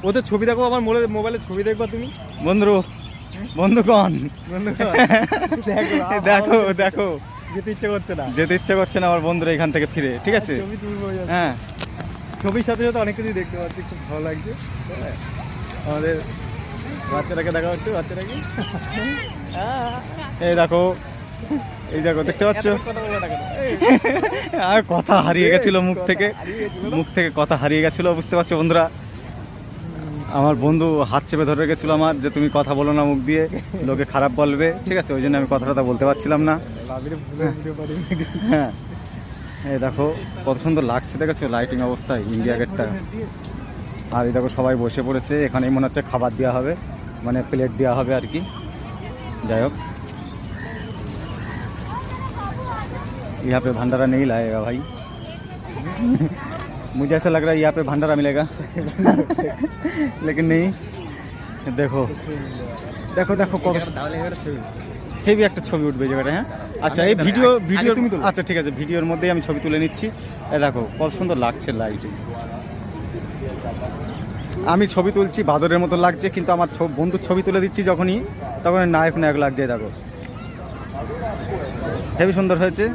ওদের ছবি দেখো, আমার মোবাইলে ছবি দেখবা তুমি। বন্ধুগণ দেখো দেখো দেখো, যেতে ইচ্ছে করছে না। যেতে ইচ্ছে করছে না আমার বন্ধুরা এখান থেকে ফিরে, ঠিক আছে। ছবি তুলবো। হ্যাঁ, ছবির সাথে সাথে অনেক কিছু দেখতে পাচ্ছি, খুব ভালো লাগছে। আমাদের বাচ্চাটাকে দেখা হচ্ছে, বাচ্চাটাকে এই দেখো, এই দেখো, দেখতে পাচ্ছ। আর কথা হারিয়ে গেছিল মুখ থেকে, কথা হারিয়ে গেছিল, বুঝতে পারছো বন্ধুরা। আমার বন্ধু হাত চেপে ধরে রেখেছিল আমার, যে তুমি কথা বলো না মুখ দিয়ে, লোকে খারাপ বলবে, ঠিক আছে। ওই জন্য আমি কথাটা বলতে পারছিলাম না। হ্যাঁ, এই দেখো কত সুন্দর লাগছে, দেখেছো লাইটিং অবস্থায় ইন্ডিয়া গেটটা। আর এই দেখো সবাই বসে পড়েছে, এখানেই মনে হচ্ছে খাবার দেওয়া হবে, মানে প্লেট দেওয়া হবে আর কি। যাই হোক, यहाँ पे भंडारा नहीं लाएगा भाई। मुझे ऐसा लग रहा है यहाँ पे भंडारा मिलेगा। लेकिन नहीं। देखो देखो देखो কত হেভি একটা ছবি উঠবে জায়গাটা। হ্যাঁ, আচ্ছা, এই ভিডিও তুমি তোলো। আচ্ছা ঠিক আছে, ভিডিওর মধ্যেই আমি ছবি তুলে নিচ্ছি। এই দেখো কত সুন্দর লাগছে লাইটিং। আমি ছবি তুলছি বাদরের মতো লাগছে, কিন্তু আমার বন্ধুর ছবি তুলে দিচ্ছি যখনই, তখন নায়ক নায়ক লাগছে। দেখো হেভি সুন্দর হয়েছে।